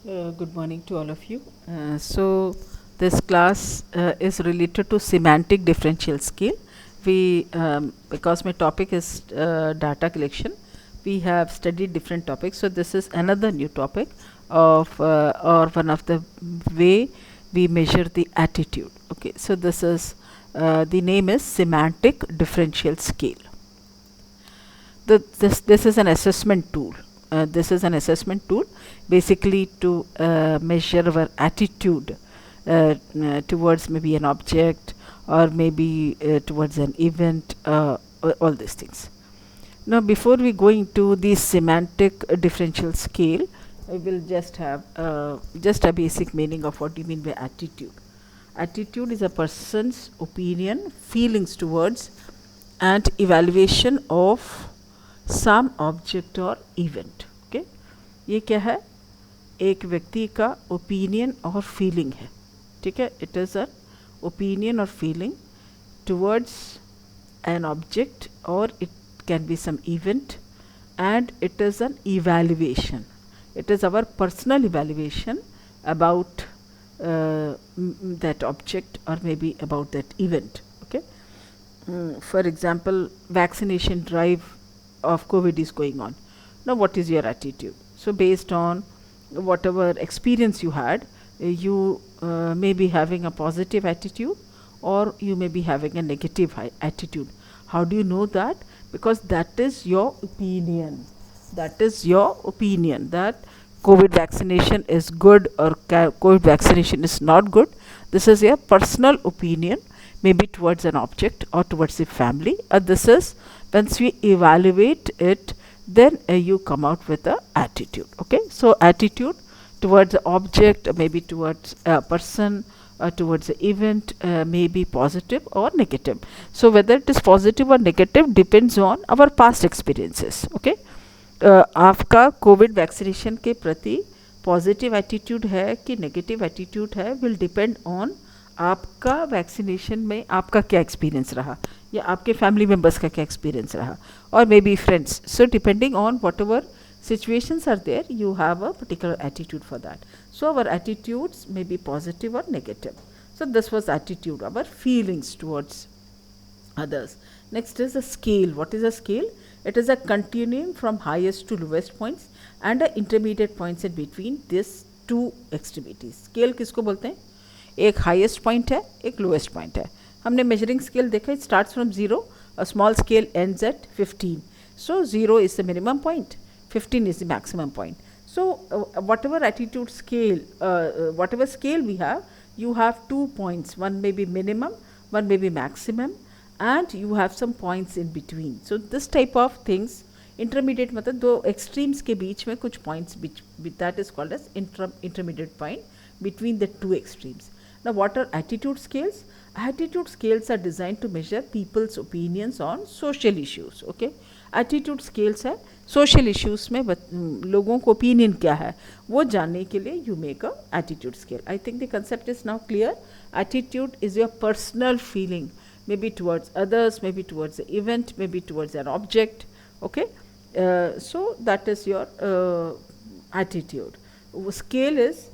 Good morning to all of you. This class is related to semantic differential scale. Because my topic is data collection, we have studied different topics. So this is another new topic or one of the way we measure the attitude. Okay, so this is the name is semantic differential scale. This is an assessment tool. This is an assessment tool basically to measure our attitude towards maybe an object or maybe towards an event, all these things. Now before we go into the semantic differential scale, I will just have just a basic meaning of what you mean by attitude. Attitude is a person's opinion, feelings towards and evaluation of some object और event. Okay, ये क्या है? एक व्यक्ति का opinion और feeling है. ठीक है, इट इज़ अ ओपिनियन और फीलिंग टुवर्ड्स एन ऑब्जेक्ट और it can be some event and it is an evaluation. It is our personal evaluation about that object or maybe about that event. Okay. For example, vaccination drive of COVID is going on. Now, what is your attitude? So, based on whatever experience you had, you may be having a positive attitude or you may be having a negative attitude. How do you know that? Because that is your opinion. That is your opinion that COVID vaccination is good or COVID vaccination is not good. This is your personal opinion, maybe towards an object or towards the family. This is once we evaluate it, then you come out with a attitude. Okay, so attitude towards the object, maybe towards a person, towards the event, may be positive or negative. So whether it is positive or negative depends on our past experiences. Okay, आपका Covid vaccination के प्रति positive attitude है कि negative attitude है will depend on आपका vaccination में आपका क्या एक्सपीरियंस रहा या आपके फैमिली मेम्बर्स का क्या एक्सपीरियंस रहा और may be friends. So depending on what ever situations are there, you have a particular attitude for that. So our attitudes may be positive or negative. So this was attitude, our feelings towards others. Next is a scale. What is a scale? It is a continuum from highest to lowest points and a intermediate points in between these two extremities. Scale किसको बोलते हैं? एक highest point है, एक lowest point है. हमने measuring scale देखा, it starts from 0, a small scale ends at 15. So 0 is the minimum point, 15 is the maximum point. So whatever attitude scale, whatever scale we have, you have 2 points. One may be minimum, one may be maximum, and you have some points in between. So this type of things, intermediate मतलब दो extremes के बीच में कुछ points that is called as intermediate point between the two extremes. Now what are attitude scales? Attitude scales are designed to measure people's opinions on social issues. Okay, attitude scales है social issues में लोगों को opinion क्या है वो जानने के लिए you make a attitude scale. I think the concept is now clear. Attitude is your personal feeling, maybe towards others, maybe towards the event, maybe towards an object. Okay, so that is your attitude. Scale is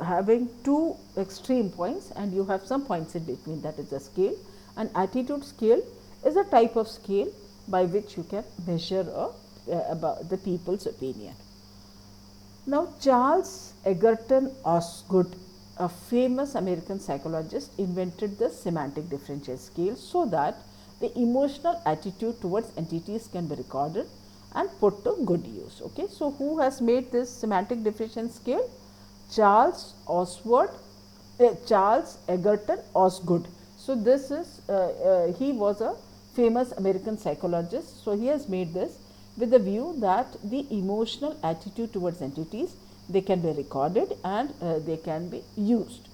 having two extreme points and you have some points in between, that is a scale. An attitude scale is a type of scale by which you can measure about the people's opinion. Now Charles Egerton Osgood, a famous American psychologist, invented the semantic differential scale so that the emotional attitude towards entities can be recorded and put to good use. Okay, so who has made this semantic differential scale? Charles Egerton Osgood. So this is he was a famous American psychologist. So he has made this with the view that the emotional attitude towards entities, they can be recorded and they can be used.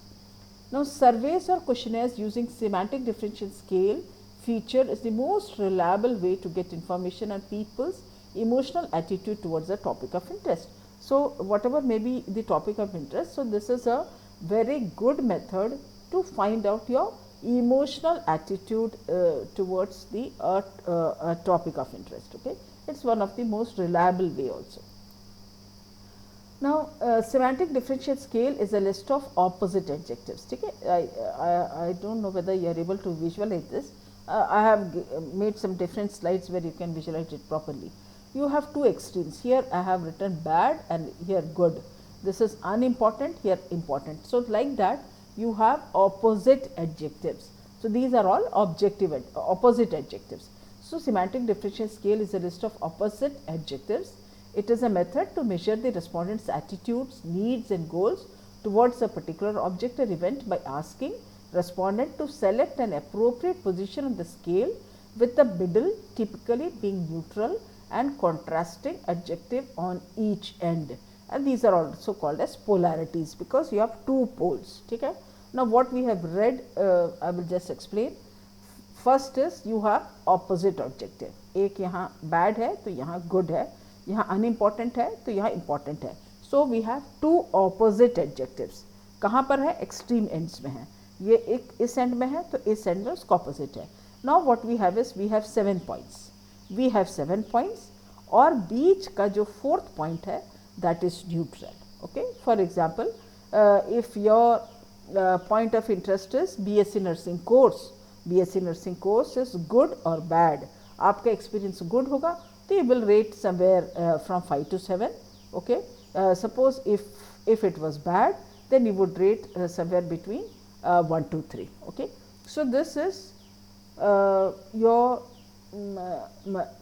Now surveys or questionnaires using semantic differential scale feature is the most reliable way to get information on people's emotional attitude towards a topic of interest. So whatever may be the topic of interest, so this is a very good method to find out your emotional attitude towards the topic of interest. Okay, it's one of the most reliable way also. Now, semantic differential scale is a list of opposite adjectives. ठीक है, I don't know whether you are able to visualize this. I have made some different slides where you can visualize it properly. You have two extremes. Here I have written bad and here good. This is unimportant, here important. So, like that you have opposite adjectives. So, these are all opposite adjectives. So, semantic differential scale is a list of opposite adjectives. It is a method to measure the respondent's attitudes, needs and goals towards a particular object or event by asking respondent to select an appropriate position on the scale with the middle typically being neutral and contrasting adjective on each end, and these are also called as polarities because you have two poles. Okay? Now, what we have read I will just explain. First is you have opposite adjective. एक यहाँ bad है तो यहाँ good है, यहाँ unimportant है तो यहाँ important है. So, we have two opposite adjectives. कहाँ पर है? Extreme ends में है. ये एक इस end में है तो इस end में उसका opposite है. Now, what we have is we have 7 points. We have 7 points और बीच का जो fourth point है that is neutral. Okay? For example, if your point of interest is BSc nursing course, BSc nursing course is good or bad. आपका experience good होगा तो you will rate somewhere from 5 to 7. Okay? Suppose if it was bad, then you would rate somewhere between 1 to 3. Okay? So, this is your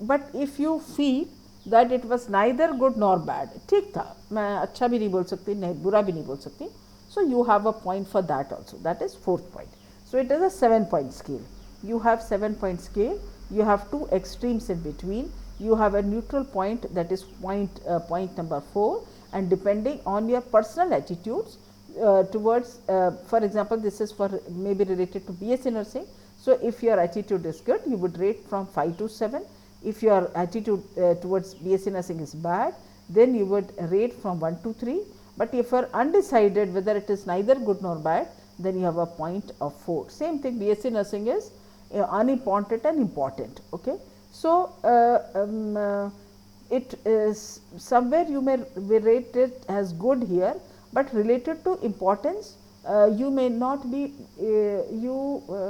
but if you feel that it was neither good nor bad, ठीक था, मैं अच्छा भी नहीं बोल सकती, नहीं बुरा भी नहीं बोल सकती. So, you have a point for that also, that is 4th point. So, it is a 7-point scale. You have 7-point scale, you have two extremes in between, you have a neutral point that is point number 4, and depending on your personal attitudes towards for example, this is for maybe related to BSc nursing. So, if your attitude is good, you would rate from 5 to 7. If your attitude towards BSc nursing is bad, then you would rate from 1 to 3. But if you are undecided whether it is neither good nor bad, then you have a point of 4. Same thing, BSc nursing is unimportant and important. Okay? So, it is somewhere you may rate it as good here, but related to importance you may not be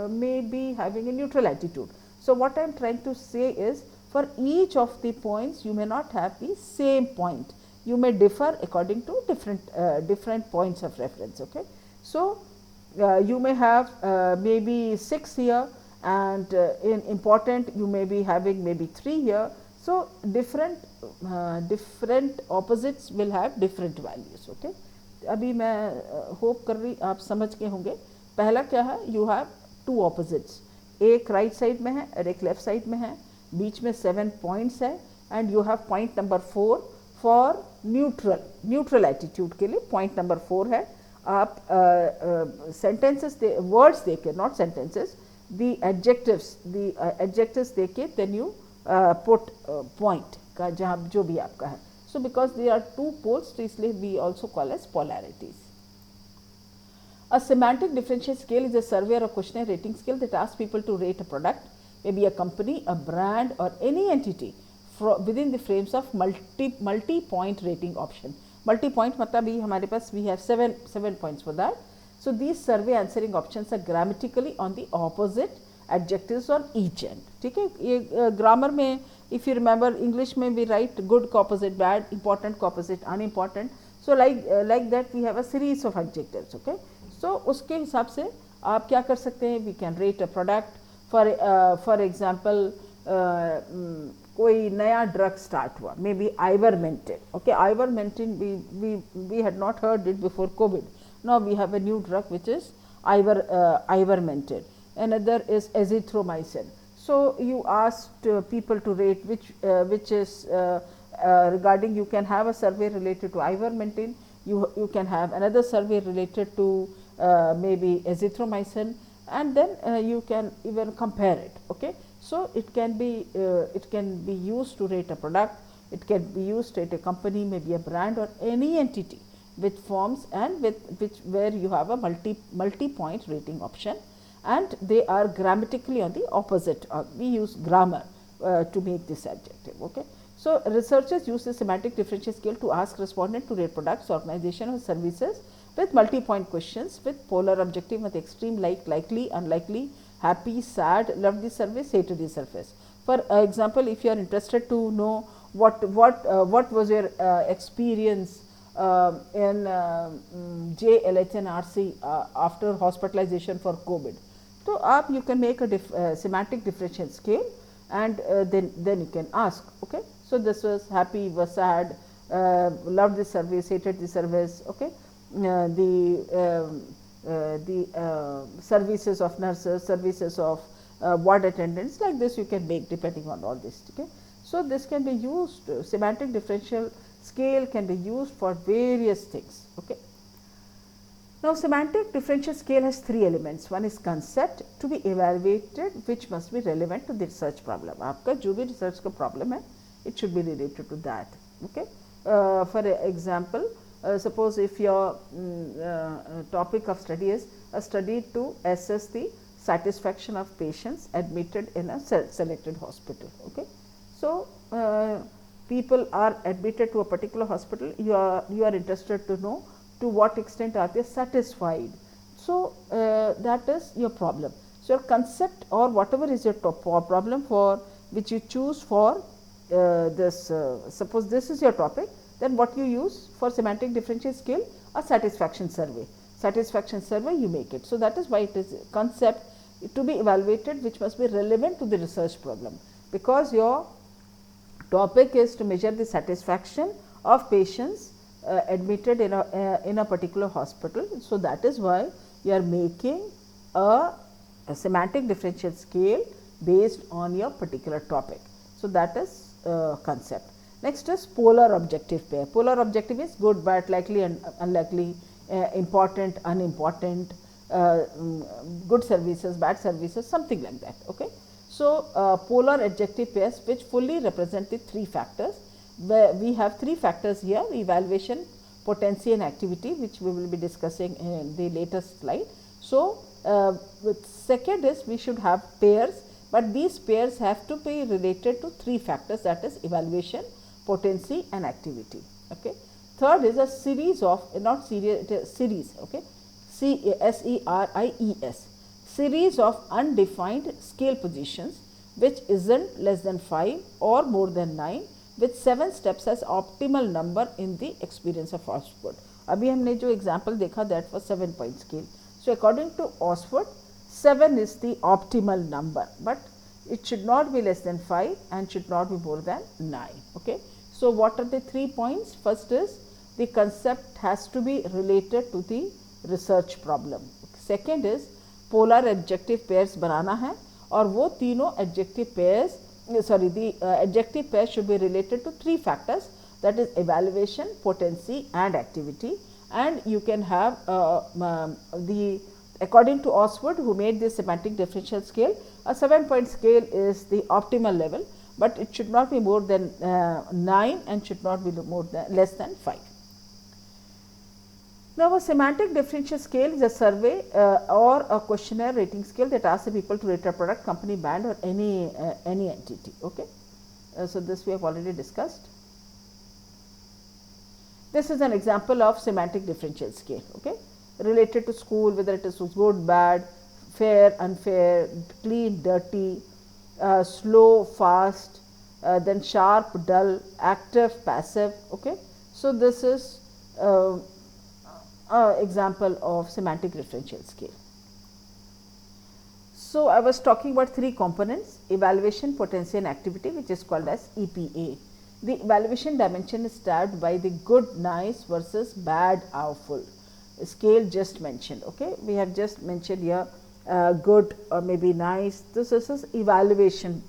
may be having a neutral attitude. So, what I am trying to say is for each of the points you may not have the same point, you may differ according to different points of reference. Okay? So, you may have maybe 6 here, and in important you may be having maybe 3 here. So, different opposites will have different values. Okay? अभी मैं hope कर रही आप समझ के होंगे. पहला क्या है? यू हैव टू ऑपोजिट्स, एक राइट साइड में है और एक लेफ्ट साइड में है, बीच में 7 पॉइंट्स है, and you have point number 4 for neutral attitude के लिए पॉइंट नंबर 4 है. आप सेंटेंसेस वर्ड्स देके, नॉट सेंटेंसेस, द एडजेक्टिव्स देके देन यू पुट पॉइंट का जहाँ जो भी आपका है. So, because there are two poles, so इसलिए we also call as polarities. A semantic differential scale is a survey or a questionnaire rating scale that asks people to rate a product, maybe a company, a brand or any entity within the frames of multi-point rating option. Multi-point मतलब ही हमारे पास we have 7 points for that. So, these survey answering options are grammatically on the opposite adjectives on each end. ठीक है, ये grammar में if you remember English में we write good opposite bad, important opposite unimportant. So, like that we have a series of adjectives. Okay? So, उसके हिसाब से आप क्या कर सकते हैं? We can rate a product. For example, कोई नया ड्रग स्टार्ट हुआ, may be ivermectin. Okay, ivermectin we had not heard it before COVID. Now we have a new drug which is ivermectin. Another is azithromycin. So, you asked people to rate which is regarding, you can have a survey related to ivermectin, you can have another survey related to maybe azithromycin, and then you can even compare it. Okay? So, it can be used to rate a product, it can be used to rate a company, maybe a brand or any entity with forms and where you have a multi-point rating option, and they are grammatically on the opposite. We use grammar to make this adjective. Okay? So, researchers use the semantic differential scale to ask respondent to rate products, organization or services with multi-point questions with polar objective with extreme like, likely, unlikely, happy, sad, loved the service, hated the service. For example, if you are interested to know what was your experience in JLHNRC after hospitalization for COVID. So, you can make a semantic differential scale and then you can ask. Okay. So, this was happy, was sad, loved the service, hated the service. Okay. The services of nurses, services of ward attendants, like this you can make depending on all this. Okay. So, this can be used, semantic differential scale can be used for various things. Okay. Now, semantic differential scale has three elements. One is concept to be evaluated, which must be relevant to the research problem. आपका जो भी research का problem है, it should be related to that. Okay. For example, suppose if your topic of study is a study to assess the satisfaction of patients admitted in a selected hospital. Okay. So, people are admitted to a particular hospital, you are interested to know to what extent are they satisfied. So, that is your problem. So, your concept or whatever is your problem for which you choose for this, suppose this is your topic, then what you use for semantic differential scale, a satisfaction survey. Satisfaction survey you make it. So, that is why it is concept to be evaluated which must be relevant to the research problem, because your topic is to measure the satisfaction of patients admitted in a particular hospital. So, that is why you are making a semantic differential scale based on your particular topic. So, that is concept. Next is polar objective pair. Polar objective is good, bad, likely and unlikely, important, unimportant, good services, bad services, something like that. Okay. So, polar adjective pairs which fully represent the three factors. Where we have three factors here: evaluation, potency and activity, which we will be discussing in the latest slide. So, with second is we should have pairs, but these pairs have to be related to three factors, that is evaluation, potency and activity. Okay. Third is a series of, not series, it is series. Okay. SERIES, series of undefined scale positions which isn't less than 5 or more than 9 with 7 steps as optimal number in the experience of Osgood. अभी हमने जो example देखा, that was 7 point scale. So, according to Osgood, 7 is the optimal number, but it should not be less than 5 and should not be more than 9. Okay. So, what are the 3 points? First is the concept has to be related to the research problem. Second is polar adjective pairs बनाना है और वो तीनों adjective pairs, sorry, the adjective pair should be related to three factors, that is evaluation, potency and activity. And you can have the, according to Osgood, who made this semantic differential scale, a 7 point scale is the optimal level, but it should not be more than 9 and should not be more than less than 5. Now, a semantic differential scale is a survey or a questionnaire rating scale that asks the people to rate a product, company, brand or any entity. Okay. So, this we have already discussed. This is an example of semantic differential scale. Okay. Related to school, whether it is good, bad, fair, unfair, clean, dirty, slow, fast, then sharp, dull, active, passive. Okay. So, this is example of semantic differential scale. So, I was talking about three components: evaluation, potency and activity, which is called as EPA. The evaluation dimension is tabbed by the good, nice versus bad, awful scale just mentioned. Okay. We have just mentioned here good or maybe nice. This is evaluation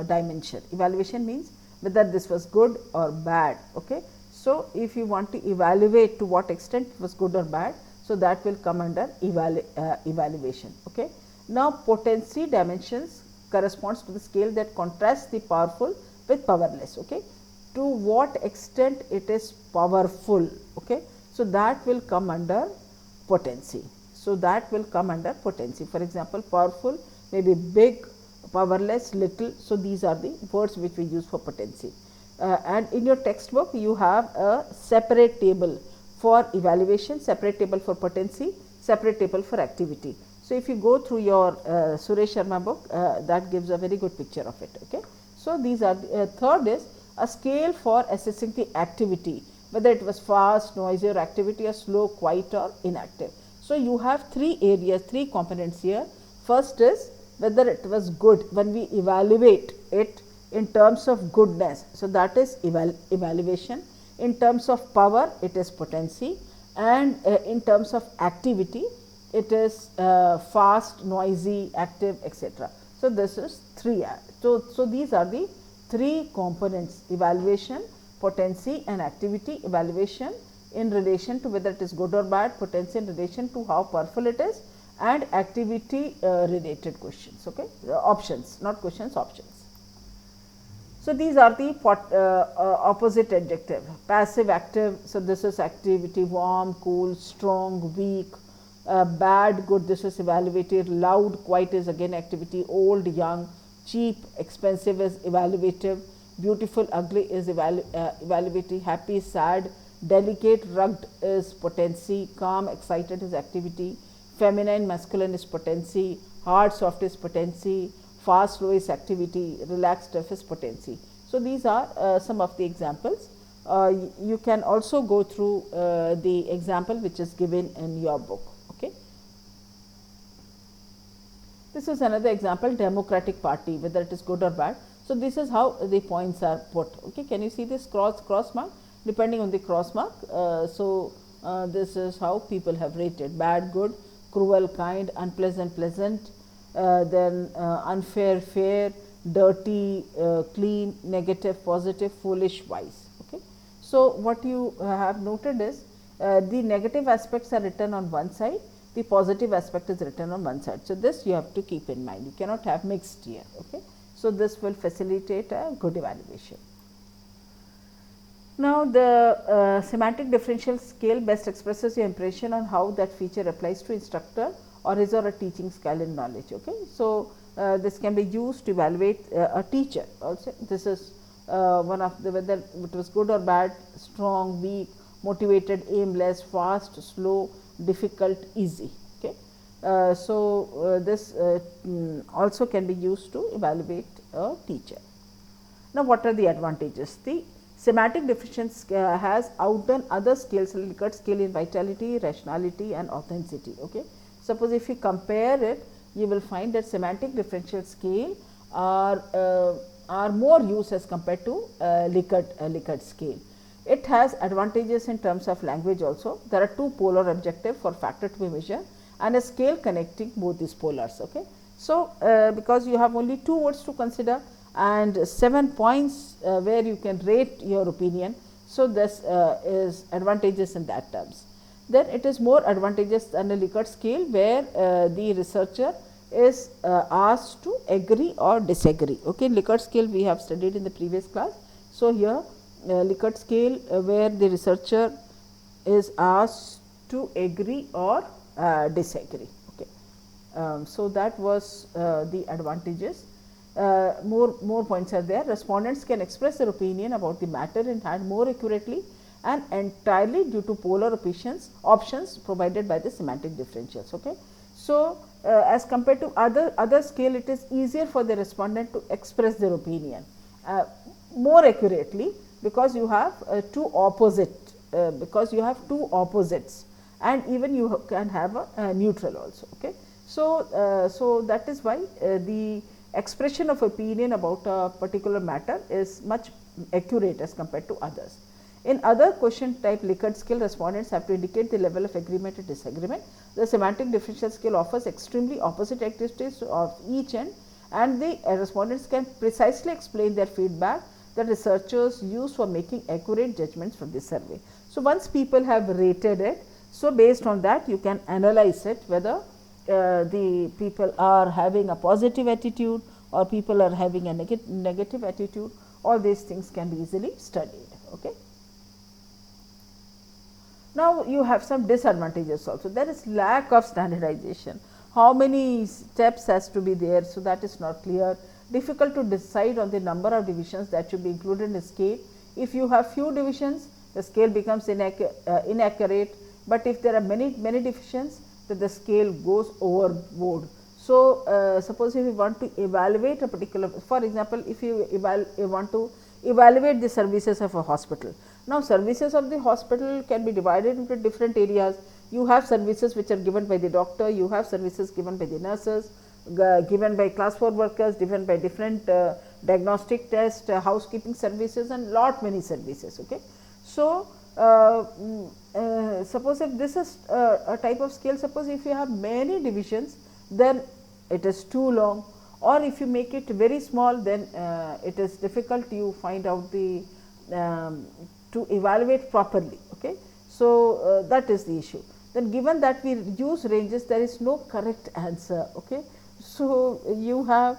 dimension. Evaluation means whether this was good or bad. Okay. So, if you want to evaluate to what extent it was good or bad, so that will come under evaluation. Okay. Now, potency dimensions corresponds to the scale that contrasts the powerful with powerless. Okay. To what extent it is powerful. Okay. So, that will come under potency. So, that will come under potency. For example, powerful may be big, powerless, little. So, these are the words which we use for potency. And in your textbook you have a separate table for evaluation, separate table for potency, separate table for activity. So, if you go through your Suresh Sharma book, that gives a very good picture of it. Okay. So, these are the, third is a scale for assessing the activity, whether it was fast, noisy or activity, or slow, quiet or inactive. So, you have three areas, three components here. First is whether it was good when we evaluate it in terms of goodness. So, that is evaluation. In terms of power, it is potency, and in terms of activity, it is fast, noisy, active, etc. So, this is three. So, these are the three components: evaluation, potency and activity. Evaluation in relation to whether it is good or bad, potency in relation to how powerful it is, and activity related questions, okay? Options, not questions, options. So, these are the opposite adjective: passive, active. So, this is activity, warm, cool, strong, weak, bad, good, this is evaluative, loud, quiet is again activity, old, young, cheap, expensive is evaluative, beautiful, ugly is evaluative, happy, sad, delicate, rugged is potency, calm, excited is activity, feminine, masculine is potency, hard, soft is potency, fast, slow is activity, relaxed, tough is potency. So, these are some of the examples. You can also go through the example which is given in your book. Okay. This is another example, Democratic Party, whether it is good or bad. So, this is how the points are put. Okay. Can you see this cross mark? Depending on the cross mark, this is how people have rated: bad, good, cruel, kind, unpleasant, pleasant, then unfair, fair, dirty, clean, negative, positive, foolish, wise. Okay. So, what you have noted is the negative aspects are written on one side, the positive aspect is written on one side. So, this you have to keep in mind, you cannot have mixed here. Okay. So, this will facilitate a good evaluation. Now, the semantic differential scale best expresses your impression on how that feature applies to instructor or his or a teaching style and knowledge. Okay. So, this can be used to evaluate a teacher also. This is one of the, whether it was good or bad, strong, weak, motivated, aimless, fast, slow, difficult, easy. Okay. This also can be used to evaluate a teacher. Now, what are the advantages? The semantic differential has outdone other scales, Likert scale in vitality, rationality and authenticity. Okay. Suppose if you compare it, you will find that semantic differential scale are more used as compared to Likert scale. It has advantages in terms of language also. There are two polar objectives for factor to be measured and a scale connecting both these polars. Okay. So, because you have only two words to consider and 7 points where you can rate your opinion. So, this is advantageous in that terms. Then it is more advantageous than a Likert scale, where the researcher is asked to agree or disagree. Okay. Likert scale we have studied in the previous class. So, here Likert scale where the researcher is asked to agree or disagree. Okay. So, that was the advantages. More points are there. Respondents can express their opinion about the matter in hand more accurately and entirely due to polar options provided by the semantic differentials. Okay. So, as compared to other scale, it is easier for the respondent to express their opinion more accurately, because you have two opposites, and even you can have a neutral also. Okay. So, so that is why the expression of opinion about a particular matter is much accurate as compared to others. In other question type Likert scale, respondents have to indicate the level of agreement and disagreement. The semantic differential scale offers extremely opposite characteristics of each end, and the respondents can precisely explain their feedback that researchers use for making accurate judgments from the survey. So, once people have rated it, so based on that you can analyze it, whether the people are having a positive attitude or people are having a negative attitude. All these things can be easily studied. Okay. Now, you have some disadvantages also. There is lack of standardization. how many steps has to be there. So, that is not clear. Difficult to decide on the number of divisions that should be included in the scale. If you have few divisions, the scale becomes inaccurate, but if there are many divisions, then the scale goes overboard. So, suppose if you want to evaluate a particular, for example, if you want to evaluate the services of a hospital. Now, services of the hospital can be divided into different areas. You have services which are given by the doctor, you have services given by the nurses, given by class 4 workers, given by different diagnostic tests, housekeeping services, and lot many services. Okay. So, suppose if this is a type of scale, suppose if you have many divisions, then it is too long, or if you make it very small, then it is difficult you find out the to evaluate properly. Okay. So, that is the issue. Then given that we use ranges, there is no correct answer. Okay. So, you have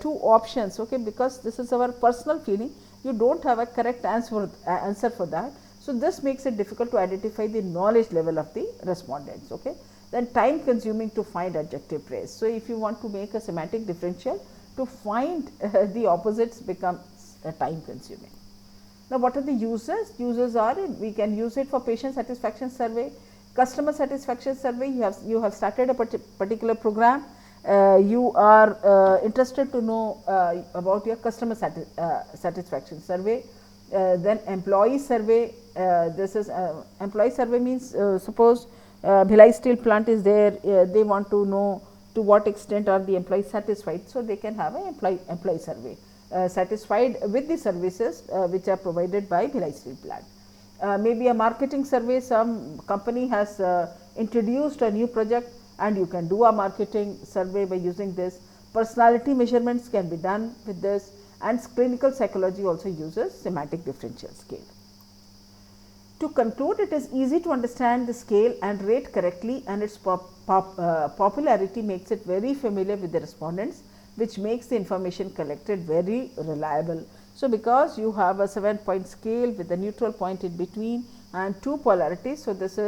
two options, okay, because this is our personal feeling, you do not have a correct answer for that. So, this makes it difficult to identify the knowledge level of the respondents. Okay. Then time consuming to find adjective praise. So, if you want to make a semantic differential, to find the opposites becomes time consuming. Now, what are the uses? Uses are, we can use it for patient satisfaction survey, customer satisfaction survey. You have started a particular program, you are interested to know about your customer satisfaction survey. Then employee survey, this is employee survey means suppose Bhilai steel plant is there, they want to know to what extent are the employees satisfied. So, they can have an employee survey. Satisfied with the services which are provided by Bhilai steel plant. Maybe a marketing survey, some company has introduced a new project and you can do a marketing survey by using this. Personality measurements can be done with this, and clinical psychology also uses semantic differential scale. To conclude, it is easy to understand the scale and rate correctly, and its popularity makes it very familiar with the respondents, which makes the information collected very reliable. So, because you have a 7-point scale with a neutral point in between and two polarities. So, this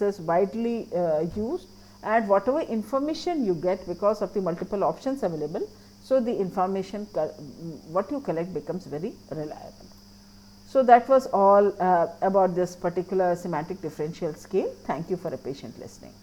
is widely used, and whatever information you get because of the multiple options available. So, the information what you collect becomes very reliable. So, that was all about this particular semantic differential scale. Thank you for a patient listening.